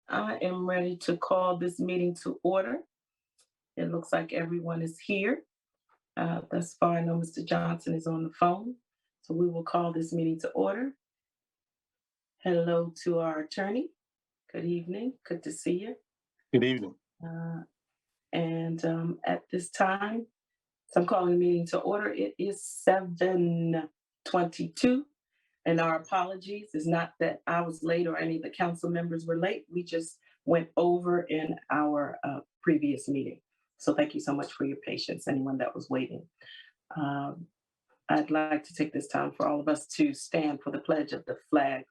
I am ready to call this meeting to order. It looks like everyone is here. Thus far, I know Mr. Johnson is on the phone, so we will call this meeting to order. Hello to our attorney. Good evening. Good to see you. Good evening. And at this time, so I'm calling the meeting to order. It is 7:22. And our apologies. It's not that I was late or any of the council members were late. We just went over in our previous meeting. So thank you so much for your patience, anyone that was waiting. I'd like to take this time for all of us to stand for the pledge of the flag.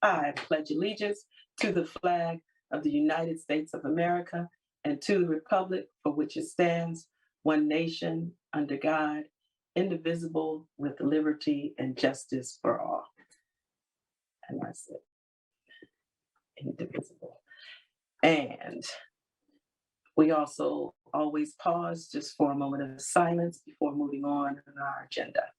I pledge allegiance to the flag of the United States of America and to the republic for which it stands, one nation, under God, indivisible, with liberty and justice for all. And that's it. Indivisible. And we also always pause just for a moment of silence before moving on in our agenda.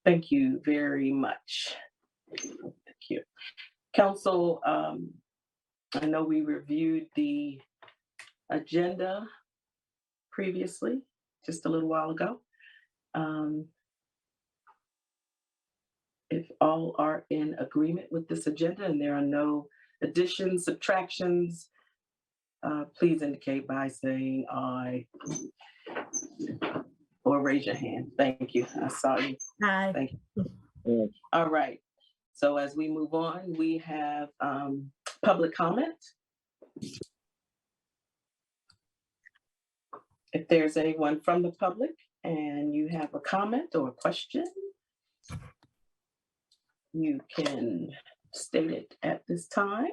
Thank you very much. Thank you. Council, I know we reviewed the agenda previously, just a little while ago. If all are in agreement with this agenda and there are no additions, subtractions, please indicate by saying aye or raise your hand. Thank you. I saw you. Aye. Thank you. All right. So as we move on, we have public comment. If there's anyone from the public and you have a comment or a question, you can state it at this time.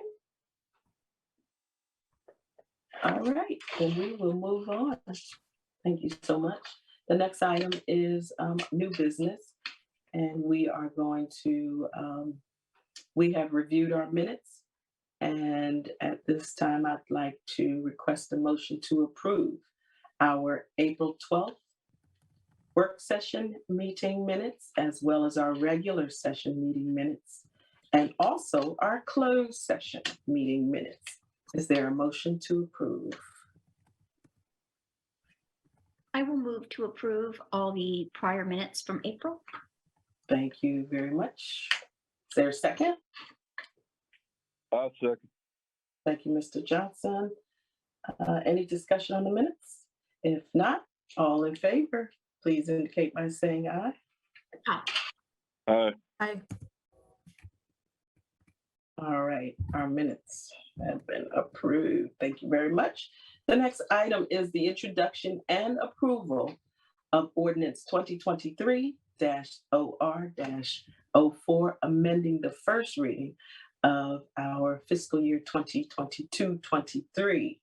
All right, then we will move on. Thank you so much. The next item is new business. And we are going to, we have reviewed our minutes. And at this time, I'd like to request a motion to approve our April 12th work session meeting minutes, as well as our regular session meeting minutes, and also our closed session meeting minutes. Is there a motion to approve? I will move to approve all the prior minutes from April. Thank you very much. Is there a second? I'll second. Thank you, Mr. Johnson. Any discussion on the minutes? If not, all in favor, please indicate by saying aye. Aye. Aye. All right, our minutes have been approved. Thank you very much. The next item is the introduction and approval of ordinance 2023-OR-04, amending the first reading of our fiscal year 2022-23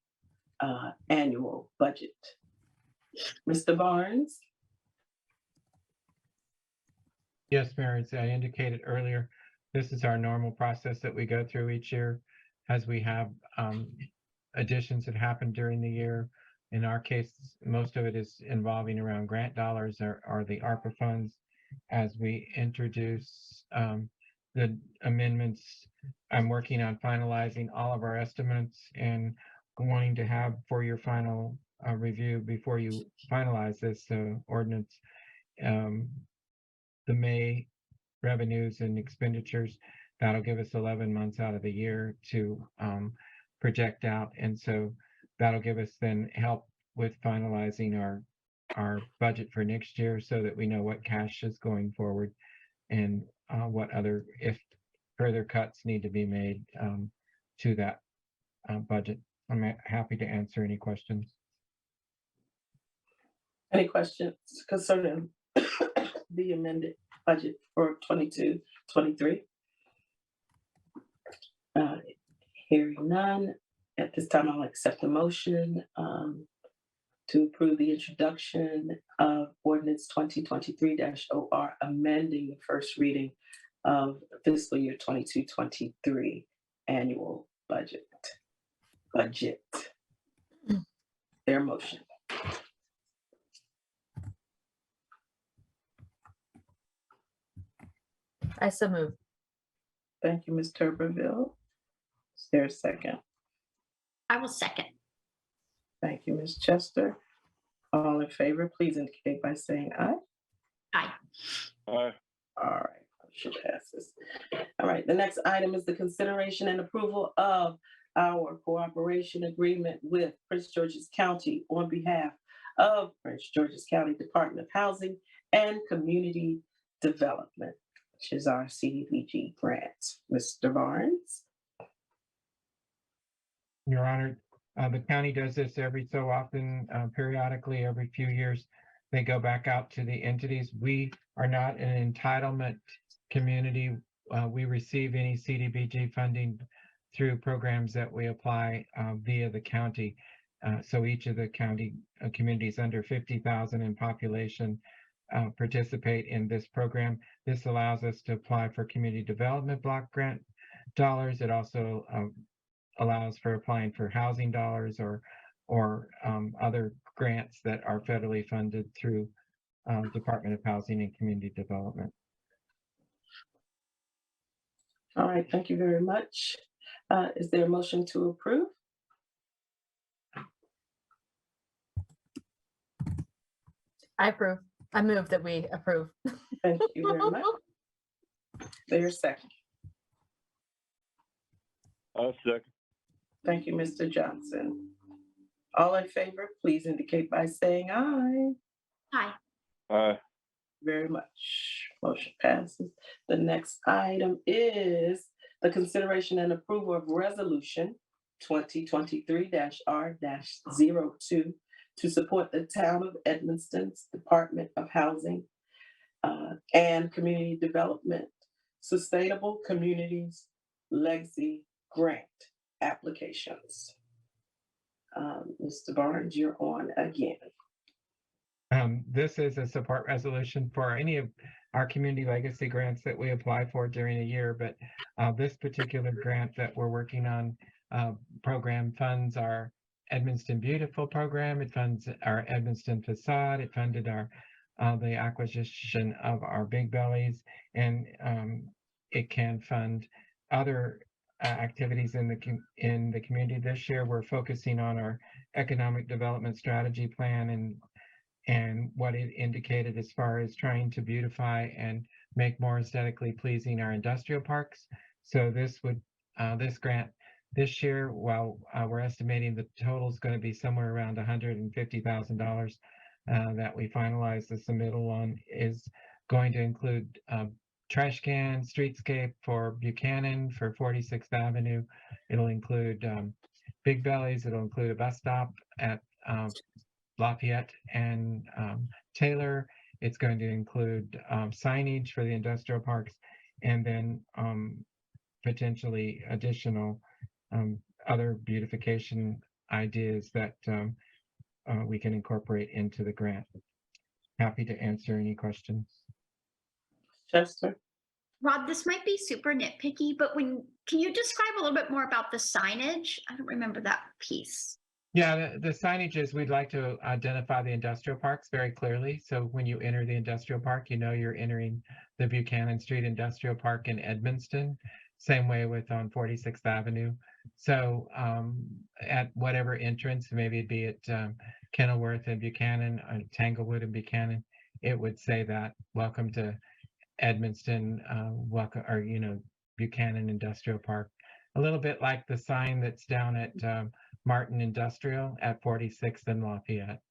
annual budget. Mr. Barnes? Yes, Mary, as I indicated earlier, this is our normal process that we go through each year as we have additions that happen during the year. In our case, most of it is involving around grant dollars or the ARPA funds. As we introduce the amendments, I'm working on finalizing all of our estimates and wanting to have for your final review before you finalize this ordinance, the May revenues and expenditures. That'll give us 11 months out of the year to project out. And so that'll give us then help with finalizing our budget for next year so that we know what cash is going forward and what other, if further cuts need to be made to that budget. I'm happy to answer any questions. Any questions concerning the amended budget for 22-23? Hearing none, at this time I'll accept the motion to approve the introduction of ordinance 2023-OR, amending the first reading of fiscal year 22-23 annual budget. budget. Their motion. I so move. Thank you, Ms. Tuberville. Is there a second? I will second. Thank you, Ms. Chester. All in favor, please indicate by saying aye. Aye. Aye. All right, motion passes. All right, the next item is the consideration and approval of our cooperation agreement with Prince George's County on behalf of Prince George's County Department of Housing and Community Development, which is our CDBG grant. Mr. Barnes? Your Honor, the county does this every so often, periodically, every few years. They go back out to the entities. We are not an entitlement community. We receive any CDBG funding through programs that we apply via the county. So each of the county communities under 50,000 in population participate in this program. This allows us to apply for community development block grant dollars. It also allows for applying for housing dollars or other grants that are federally funded through Department of Housing and Community Development. All right, thank you very much. Is there a motion to approve? I approve. I move that we approve. Thank you very much. There's a second. I'll second. Thank you, Mr. Johnson. All in favor, please indicate by saying aye. Aye. Aye. Very much. Motion passes. The next item is the consideration and approval of resolution 2023-R-02 to support the town of Edmonston's Department of Housing and Community Development Sustainable Communities Legacy Grant applications. Mr. Barnes, you're on again. This is a support resolution for any of our community legacy grants that we apply for during a year, but this particular grant that we're working on program funds our Edmonston Beautiful program. It funds our Edmonston facade. It funded our the acquisition of our Big Bellies, and it can fund other activities in the community. This year, we're focusing on our economic development strategy plan and what it indicated as far as trying to beautify and make more aesthetically pleasing our industrial parks. So this grant this year, while we're estimating the total is going to be somewhere around $150,000 that we finalized the submittal on, is going to include trash can streetscape for Buchanan for 46th Avenue. It'll include Big Bellies. It'll include a bus stop at Lafayette and Taylor. It's going to include signage for the industrial parks, and then potentially additional other beautification ideas that we can incorporate into the grant. Happy to answer any questions. Chester? Rob, this might be super nitpicky, but can you describe a little bit more about the signage? I don't remember that piece. Yeah, the signage is we'd like to identify the industrial parks very clearly. So when you enter the industrial park, you know you're entering the Buchanan Street Industrial Park in Edmonston. Same way with on 46th Avenue. So at whatever entrance, maybe it'd be at Kenilworth and Buchanan, Tanglewood and Buchanan, it would say that welcome to Edmonston, welcome, or Buchanan Industrial Park. A little bit like the sign that's down at Martin Industrial at 46th and Lafayette.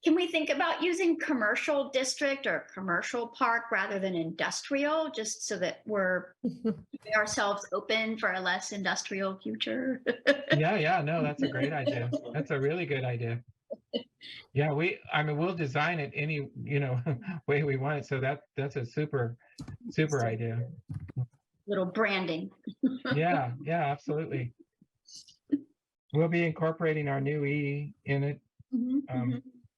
Can we think about using commercial district or commercial park rather than industrial, just so that we're keeping ourselves open for a less industrial future? Yeah, no, that's a great idea. That's a really good idea. Yeah, we'll design it any, way we want it. So that's a super idea. Little branding. Yeah, absolutely. We'll be incorporating our new E in it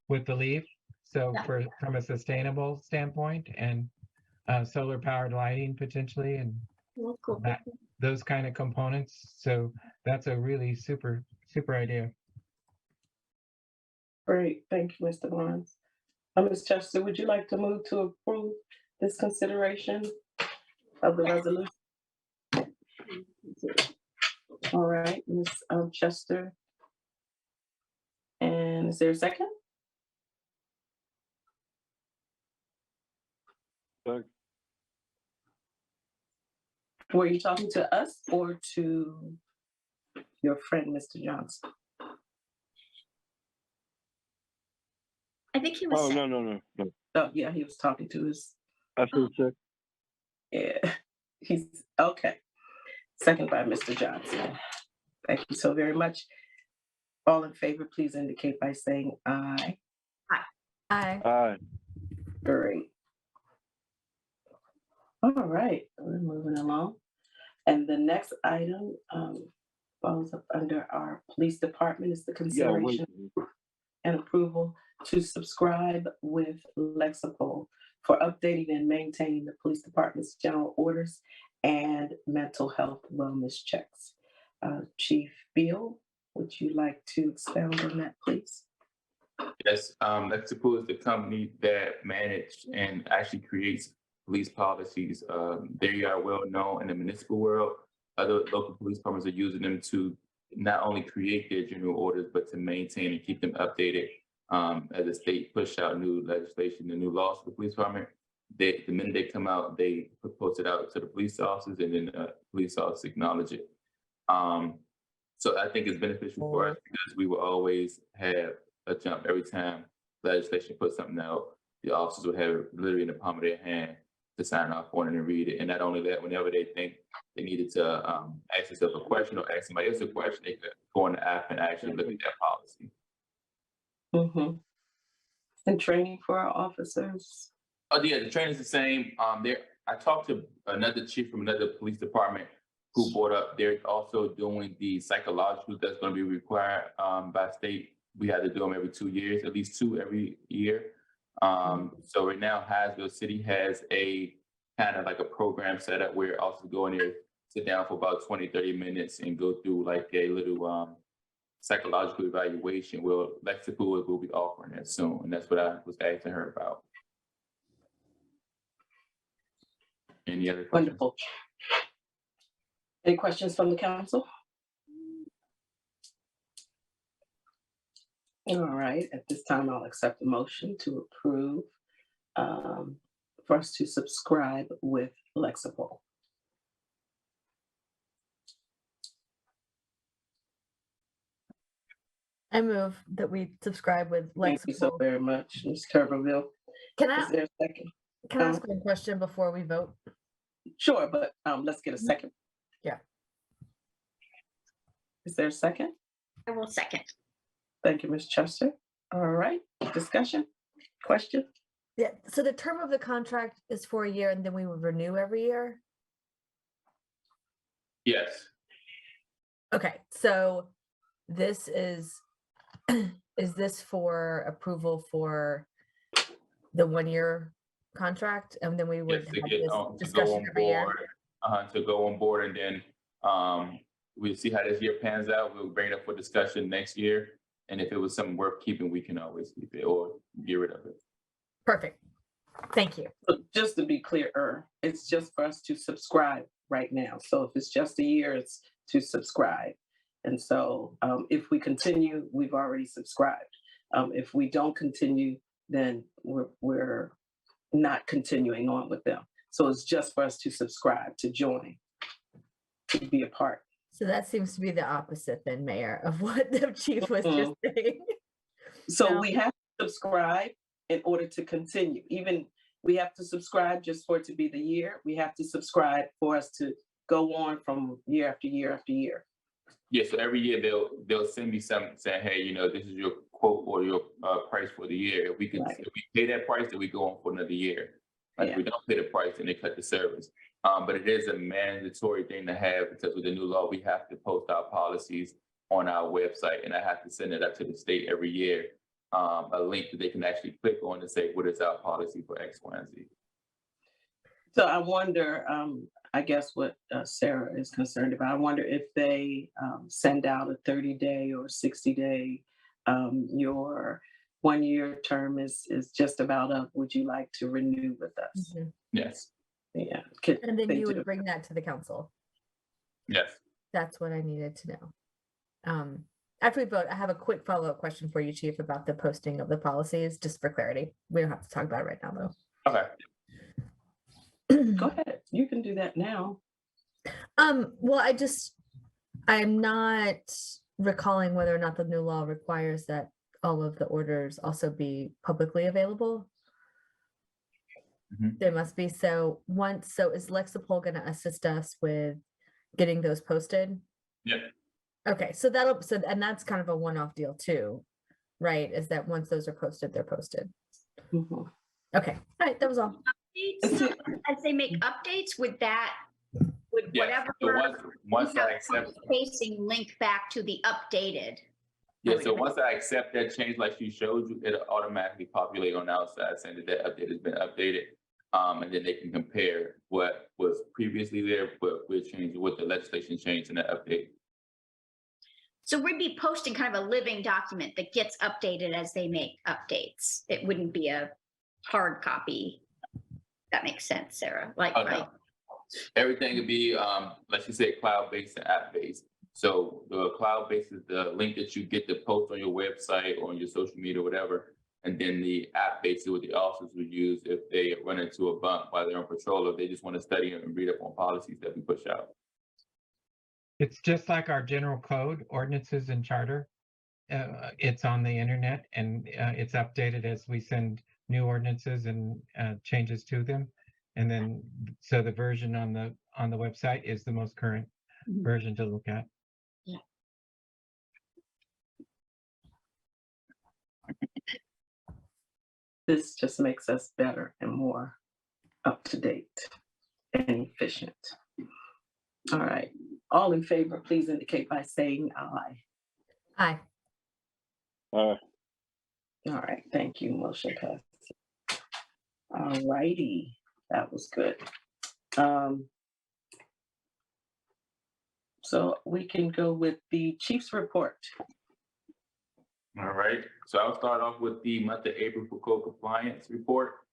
with the leaf. So Yeah. from a sustainable standpoint and solar powered lighting potentially and Cool. those kind of components. So that's a really super super idea. Great, thank you, Mr. Barnes. Ms. Chester, would you like to move to approve this consideration of the resolution? All right, Ms. Chester. And is there a second? Second. Were you talking to us or to your friend, Mr. Johnson? I think he was. Oh, saying- no. Oh, yeah, he was talking to us. I said second. Yeah, he's, okay. Second by Mr. Johnson. Thank you so very much. All in favor, please indicate by saying aye. Aye. Aye. Great. All right, we're moving along. And the next item falls up under our police department is the Yeah, wait. consideration and approval to subscribe with Lexipol for updating and maintaining the police department's general orders and mental health wellness checks. Chief Beal, would you like to expound on that, please? Yes, Lexipol is the company that manages and actually creates police policies. They are well known in the municipal world. Other local police departments are using them to not only create their general orders, but to maintain and keep them updated. As the state push out new legislation and new laws for the police department, the minute they come out, they post it out to the police officers, and then the police officers acknowledge it. So I think it's beneficial for us because we will always have a jump every time legislation puts something out. The officers would have it literally in the palm of their hand to sign off on it and read it. And not only that, whenever they think they needed to ask themselves a question or ask somebody else a question, they could go on the app and actually look at that policy. Mm-hmm. And training for our officers? Oh yeah, the training's the same. I talked to another chief from another police department who brought up they're also doing the psychological that's going to be required by state. We have to do them every 2 years, at least 2 every year. So right now, Hyattsville City has a kind of like a program set up where also go in there, sit down for about 20, 30 minutes and go through like a little psychological evaluation. Well, Lexipol will be offering that soon. And that's what I was asking her about. Any other questions? Wonderful. Any questions from the council? All right, at this time, I'll accept the motion to approve for us to subscribe with Lexipol. I move that we subscribe with Thank you so Lexipol. very much, Ms. Turberville. Can Is I, there a second? can I ask one question before we vote? Sure, but let's get a second. Yeah. Is there a second? I will second. Thank you, Ms. Chester. All right, discussion, question? Yeah, so the term of the contract is for a year and then we would renew every year? Yes. Okay, so this is this for approval for the 1-year contract? And then we would Yes, to have get this to go discussion on every year? board, to go on board, and then we'll see how this year pans out. We'll bring it up for discussion next year, and if it was something worth keeping, we can always keep it or get rid of it. Perfect. Thank you. So just to be clear, it's just for us to subscribe right now. So if it's just a year, it's to subscribe. And so if we continue, we've already subscribed. If we don't continue, then we're not continuing on with them. So it's just for us to subscribe, to join, to be a part. So that seems to be the opposite then, Mayor, of what the chief was just saying. So No. we have to subscribe in order to continue. Even we have to subscribe just for it to be the year. We have to subscribe for us to go on from year after year after year. Yeah, so every year they'll send me something saying, hey, this is your quote or your price for the year. If we Right. if we pay that price, then we go on for another year. Like if we don't pay the price, then they cut the service. But it is a mandatory thing to have because with the new law, we have to post our policies on our website, and I have to send it up to the state every year. A link that they can actually click on and say, what is our policy for X, Y, and Z? So I wonder, I guess what Sarah is concerned about, I wonder if they send out a 30-day or 60-day, your 1 year term is just about up. Would you like to renew with us? Mhm. Yes, Yeah. could And then they you do? would bring that to the council. yes. That's what I needed to know. After we vote, I have a quick follow-up question for you, Chief, about the posting of the policies, just for clarity. We don't have to talk about it right now, Okay. though. Go ahead. You can do that now. Well, I'm not recalling whether or not the new law requires that all of the orders also be publicly available. Mhm. There must be, so is Lexapol gonna assist us with getting those posted? Yep. Okay, so and that's kind of a one-off deal too, right? Is that once those are posted, they're posted. Mhm. Okay, all right, that was all. Updates, as they make updates, would Yes. whatever. So once I accept, Facing link back to the updated. yeah, so once I accept that change like she showed you, it'll automatically populate on the outside saying that that update has been updated. And then they can compare what was previously there, but we're changing what the legislation changed in that update. So we'd be posting kind of a living document that gets updated as they make updates. It wouldn't be a hard copy. That makes sense, Sarah. Like, Oh, no. Everything would be, like you said, cloud-based and app-based. So the cloud-based is the link that you get to post on your website or on your social media or whatever. And then the app-based is what the officers would use if they run into a bump while they're on patrol, or they just want to study and read up on policies that we push out. It's just like our general code, ordinances and charter. It's on the internet and it's updated as we send new ordinances and changes to them. And then, so the version on the website is the most current Mhm. version to look at. This just makes us better and more up to date and efficient. All right. All in favor, please indicate by saying aye. Aye. All right. Thank you. Motion passes. All righty. That was good. So we can go with the chief's report. All right, so I'll start off with the month of April for code compliance report.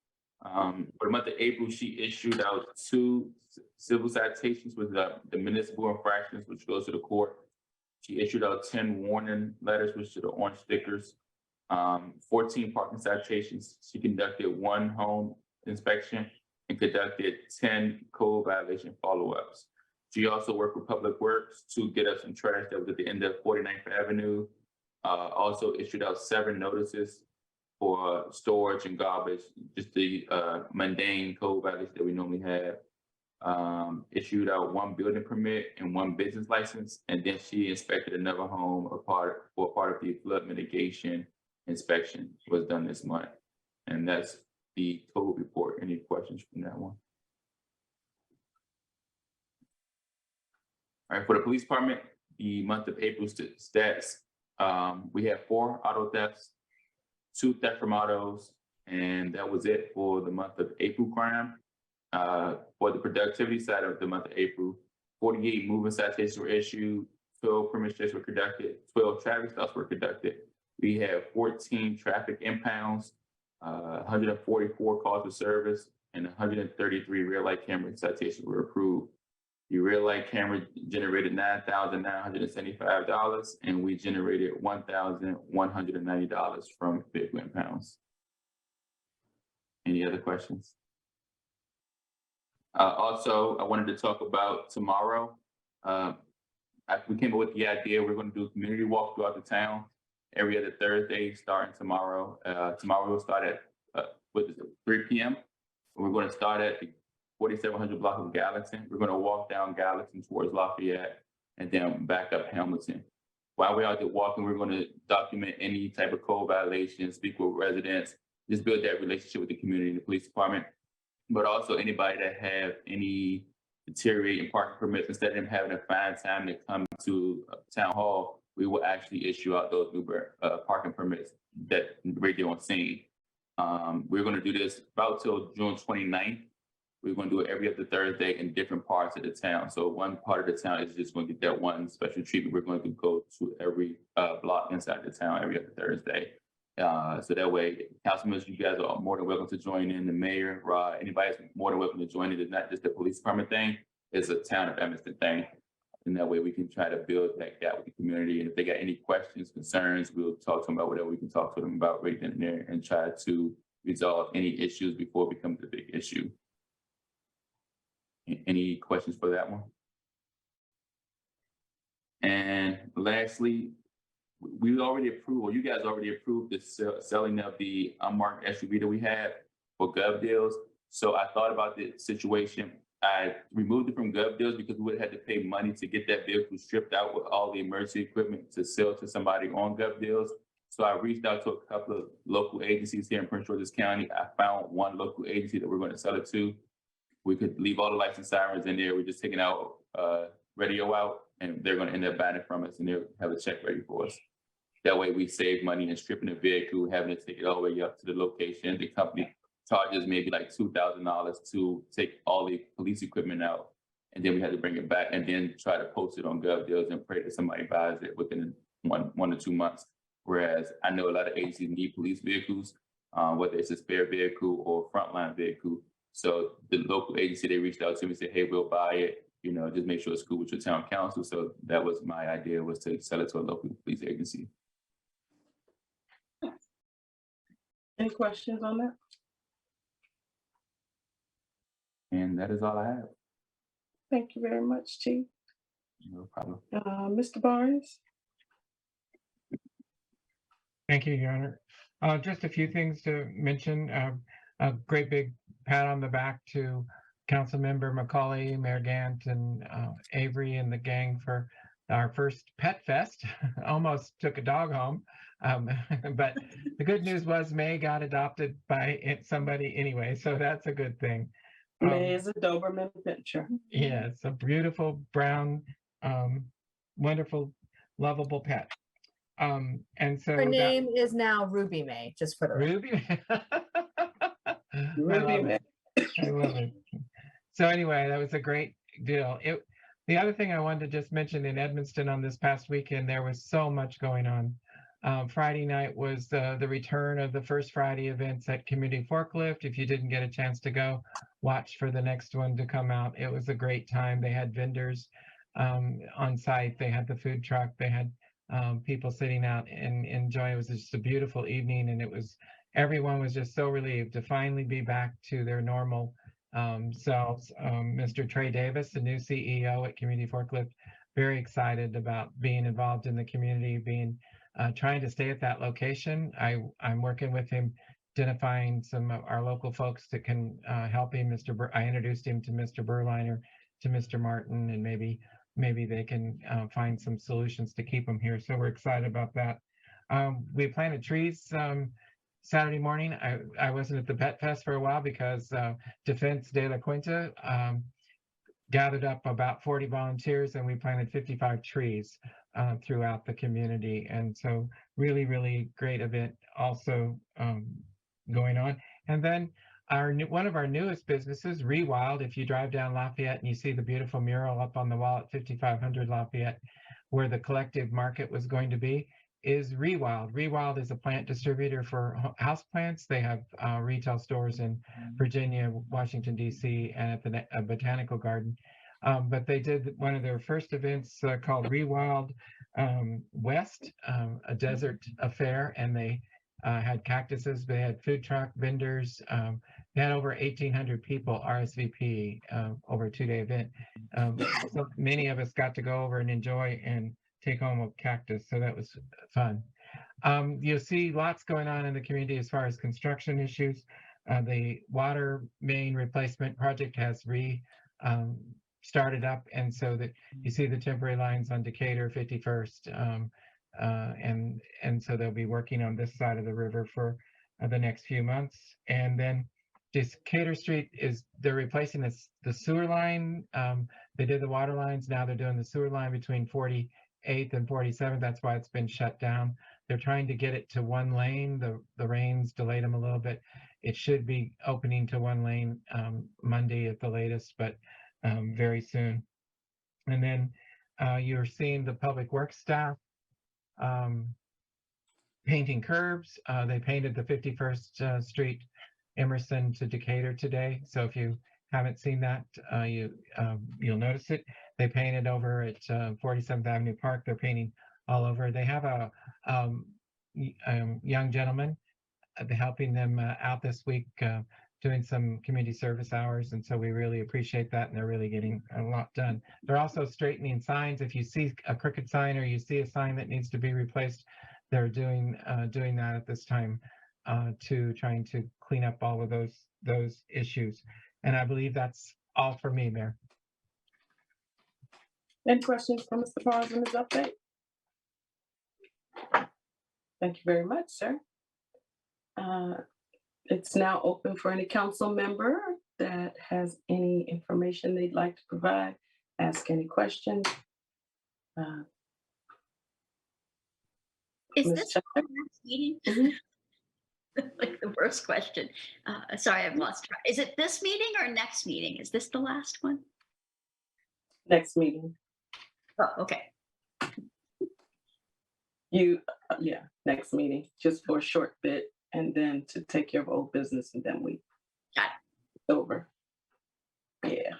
For the month of April, she issued out 2 civil citations with the municipal infractions, which goes to the court. She issued out 10 warning letters, which are the orange stickers, 14 parking citations. She conducted 1 home inspection and conducted 10 code violation follow-ups. She also worked with Public Works to get us some trash that was at the end of 49th Avenue. Also issued out 7 notices for storage and garbage, just the mundane code violations that we normally have. Issued out 1 building permit and 1 business license, and then she inspected another home for part of the flood mitigation inspection was done this month. And that's the code report. Any questions from that one? All right, for the police department, the month of April stats, we had 4 auto thefts, 2 theft from autos, and that was it for the month of April crime. For the productivity side of the month of April, 48 moving citations were issued, 12 permit checks were conducted, 12 traffic stops were conducted. We had 14 traffic impounds, 144 calls of service, and 133 rear light camera citations were approved. The rear light camera generated $9,975, and we generated $1,190 from vehicle impounds. Any other questions? Also, I wanted to talk about tomorrow. We came up with the idea, we're going to do a community walk throughout the town every other Thursday starting tomorrow. Tomorrow we'll start at 3 p.m. We're going to start at the 4700 block of Gallatin. We're going to walk down Gallatin towards Lafayette and then back up Hamilton. While we're out there walking, we're going to document any type of code violations, speak with residents, just build that relationship with the community and the police department. But also anybody that have any deteriorating parking permits, instead of them having to find time to come to town hall, we will actually issue out those new parking permits that right there on scene. We're going to do this about till June 29th. We're going to do it every other Thursday in different parts of the town. So one part of the town is just going to get that one special treatment. We're going to go to every block inside the town every other Thursday. So that way, councilmen, you guys are more than welcome to join in. The mayor, Rod, anybody's more than welcome to join in. It's not just a police department thing, it's a town of Edmonston thing. And that way we can try to build that gap with the community. And if they got any questions, concerns, we'll talk to them about whatever we can talk to them about right then and there and try to resolve any issues before it becomes a big issue. Any questions for that one? And lastly, we already approved, or you guys already approved the selling of the unmarked SUV that we had for Gov Deals. So I thought about the situation. I removed it from Gov Deals because we would have had to pay money to get that vehicle stripped out with all the emergency equipment to sell to somebody on Gov Deals. So I reached out to a couple of local agencies here in Prince George's County. I found one local agency that we're going to sell it to. We could leave all the lights and sirens in there. We're just taking out radio out, and they're going to end up buying it from us, and they'll have a check ready for us. That way we save money in stripping the vehicle, having to take it all the way up to the location. The company charges maybe like $2,000 to take all the police equipment out. And then we had to bring it back and then try to post it on Gov Deals and pray that somebody buys it within one to 2 months. Whereas I know a lot of agencies need police vehicles, whether it's a spare vehicle or frontline vehicle. So the local agency, they reached out to me and said, hey, we'll buy it, you know, just make sure it's cool with your town council. So that was my idea, was to sell it to a local police agency. Any questions on that? And that is all I have. Thank you very much, Chief. No problem. Mr. Barnes? Thank you, Your Honor. Just a few things to mention. A great big pat on the back to Councilmember McCauley, Mayor Gant, and Avery and the gang for our first Pet Fest. Almost took a dog home. But the good news was May got adopted by somebody anyway, so that's a good thing. May is a Doberman Pinscher. Yeah, it's a beautiful, brown, wonderful, lovable pet. And so Her name is now Ruby May, just for the record. Ruby. I love it. So anyway, that was a great deal. The other thing I wanted to just mention, in Edmonston on this past weekend, there was so much going on. Friday night was the return of the first Friday events at Community Forklift. If you didn't get a chance to go, watch for the next one to come out. It was a great time. They had vendors on site. They had the food truck. They had people sitting out and enjoying. It was just a beautiful evening, and everyone was just so relieved to finally be back to their normal selves. Mr. Trey Davis, the new CEO at Community Forklift, very excited about being involved in the community, trying to stay at that location. I'm working with him, identifying some of our local folks that can help him. I introduced him to Mr. Berliner, to Mr. Martin, and maybe they can find some solutions to keep him here. So we're excited about that. We planted trees Saturday morning. I wasn't at the Pet Fest for a while because Defense de la Quinta gathered up about 40 volunteers, and we planted 55 trees throughout the community. And so really, really great event also going on. And then one of our newest businesses, Rewild, if you drive down Lafayette and you see the beautiful mural up on the wall at 5500 Lafayette, where the collective market was going to be, is Rewild. Rewild is a plant distributor for houseplants. They have retail stores in Virginia, Washington, D.C., and at the Botanical Garden. But they did one of their first events called Rewild West, a desert affair, and they had cactuses. They had food truck vendors. They had over 1,800 people RSVP over a 2-day event. So many of us got to go over and enjoy and take home a cactus. So that was fun. You'll see lots going on in the community as far as construction issues. The water main replacement project has started up, and so that you see the temporary lines on Decatur 51st, and so they'll be working on this side of the river for the next few months. And then Decatur Street they're replacing the sewer line. They did the water lines, now they're doing the sewer line between 48th and 47th. That's why it's been shut down. They're trying to get it to one lane. The rains delayed them a little bit. It should be opening to one lane Monday at the latest, but very soon. And then you're seeing the public works staff painting curbs. They painted the 51st Street Emerson to Decatur today. So if you haven't seen that, you'll notice it. They painted over at 47th Avenue Park. They're painting all over. They have a young gentleman helping them out this week, doing some community service hours. And so we really appreciate that. And they're really getting a lot done. They're also straightening signs. If you see a crooked sign or you see a sign that needs to be replaced, they're doing that at this time to trying to clean up all of those issues. And I believe that's all for me, Mayor. Any questions for Mr. Barnes in his update? Thank you very much, sir. It's now open for any council member that has any information they'd like to provide, ask any questions. Is Ms. this Chester? our next meeting? Mhm. Like the worst question. Sorry, I've lost track. Is it this meeting or next meeting? Is this the last one? Next meeting. Oh, okay. Yeah, next meeting, just for a short bit, and then to take care of old business, and then we Got it's over. Yeah.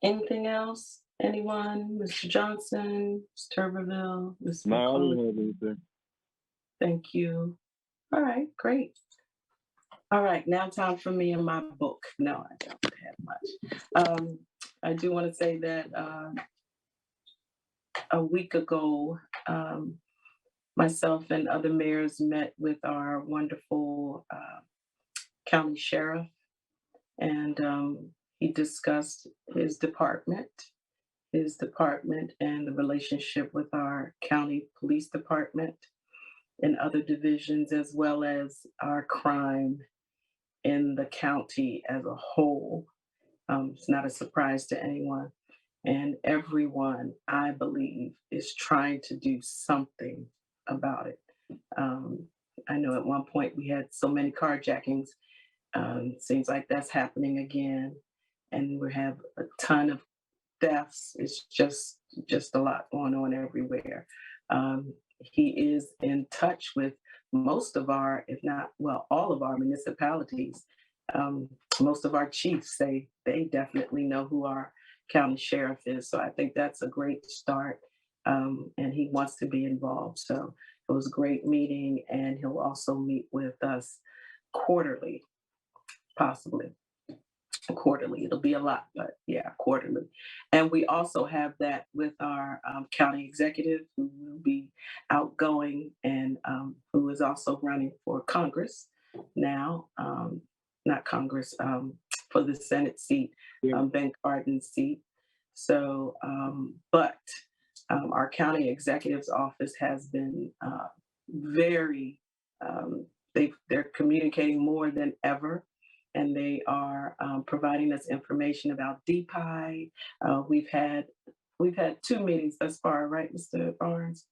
Anything else? Anyone? Mr. Johnson, Ms. Tuberville, Ms. No, I McCullough? don't have anything. Thank you. All right, great. All right, now time for me and my book. No, I don't have much. I do want to say that a week ago, myself and other mayors met with our wonderful county sheriff, and he discussed his department and the relationship with our county police department and other divisions, as well as our crime in the county as a whole. It's not a surprise to anyone. And everyone, I believe, is trying to do something about it. I know at one point we had so many carjackings. Seems like that's happening again. And we have a ton of deaths. It's just a lot going on everywhere. He is in touch with most of our, if not, well, all of our municipalities. Most of our chiefs say they definitely know who our county sheriff is. So I think that's a great start. And he wants to be involved. So it was a great meeting, and he'll also meet with us quarterly, possibly. Quarterly. It'll be a lot, but yeah, quarterly. And we also have that with our county executive, who will be outgoing and who is also running for Congress now, not Congress, for the Senate seat, Ben Cardin's seat. So, but our county executive's office has been very, they're communicating more than ever. And they are providing us information about DPI. We've had 2 meetings thus far, right, Mr. Barnes?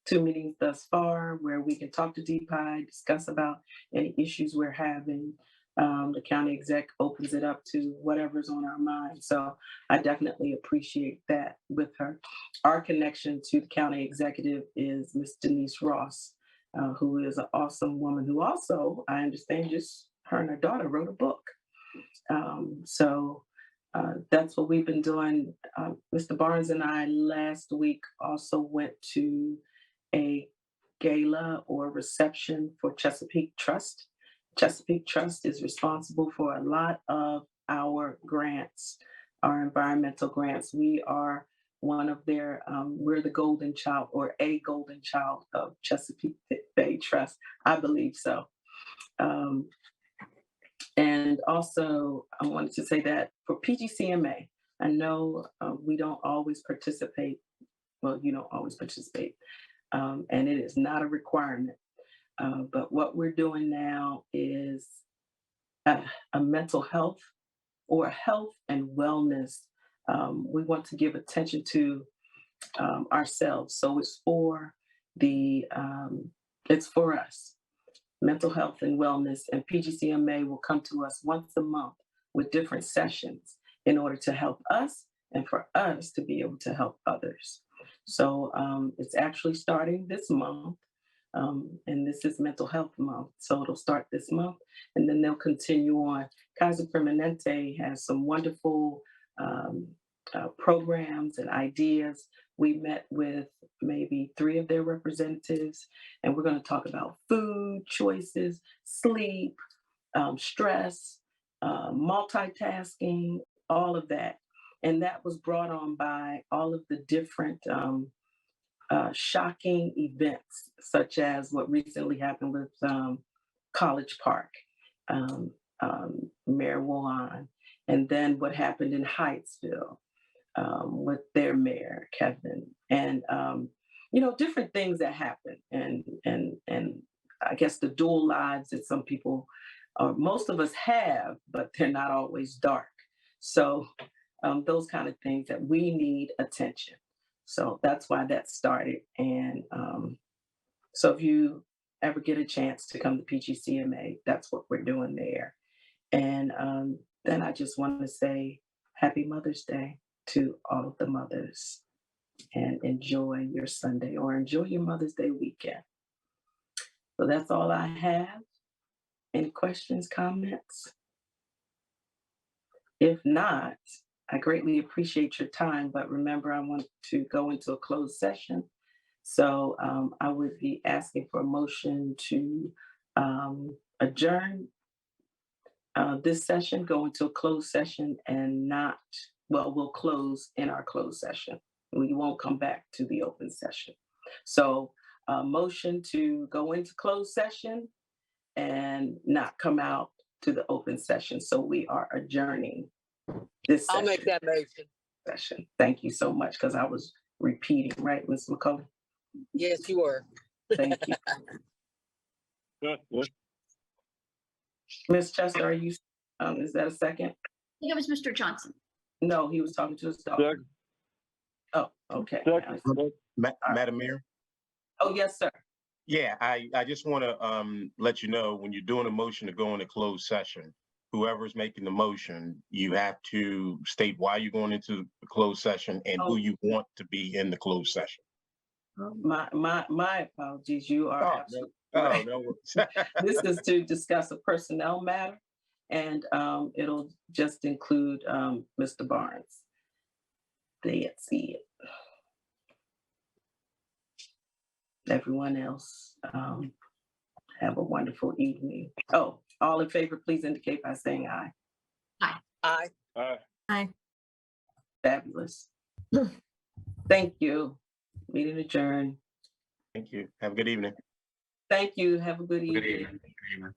2 meetings thus far where we can talk to DPI, discuss about any issues we're having. The county exec opens it up to whatever's on our mind. So I definitely appreciate that with her. Our connection to the county executive is Miss Denise Ross, who is an awesome woman who also, I understand, just her and her daughter wrote a book. So that's what we've been doing. Mr. Barnes and I last week also went to a gala or reception for Chesapeake Trust. Chesapeake Trust is responsible for a lot of our grants, our environmental grants. We are one of their, we're the golden child or a golden child of Chesapeake Bay Trust. I believe so. And also, I wanted to say that for PGCMA, I know we don't always participate. Well, you don't always participate, and it is not a requirement. But what we're doing now is a mental health or health and wellness. We want to give attention to ourselves. So it's for it's for us. Mental health and wellness, and PGCMA will come to us once a month with different sessions in order to help us and for us to be able to help others. So it's actually starting this month, and this is Mental Health Month. So it'll start this month, and then they'll continue on. Kaiser Permanente has some wonderful programs and ideas. We met with maybe 3 of their representatives, and we're going to talk about food choices, sleep, stress, multitasking, all of that. And that was brought on by all of the different shocking events, such as what recently happened with College Park, Mayor Wan, and then what happened in Hyattsville with their mayor, Kevin, and different things that happen, and I guess the dual lives that some people, or most of us have, but they're not always dark. So those kind of things that we need attention. So that's why that started. And so if you ever get a chance to come to PGCMA, that's what we're doing there. And then I just want to say Happy Mother's Day to all of the mothers, and enjoy your Sunday or enjoy your Mother's Day weekend. So that's all I have. Any questions, comments? If not, I greatly appreciate your time, but remember, I want to go into a closed session. So I would be asking for a motion to adjourn this session, go into a closed session, and not, well, we'll close in our closed session. We won't come back to the open session. So motion to go into closed session and not come out to the open session. So we are adjourning this session. I'll make that motion. Thank you so much, because I was repeating, right, Ms. McCullough? Yes, you were. Thank you. Yeah, yeah. Ms. Chester, are you, is that a second? I think it was Mr. Johnson. No, he was talking to his daughter. Second, Oh, okay. second. Madam Mayor? Oh, yes, sir. Yeah, I just want to let you know, when you're doing a motion to go into closed session, whoever's making the motion, you have to state why you're going into the closed session and who you want to be in the closed session. My apologies. You are Oh, absolutely Oh, right. no. This is to discuss a personnel matter, and it'll just include Mr. Barnes. That's it. Everyone else, have a wonderful evening. Oh, all in favor, please indicate by saying aye. Aye. Aye. Fabulous. Thank you. Meeting adjourned. Thank you. Have a good evening. Thank you. Have a good Good evening. evening.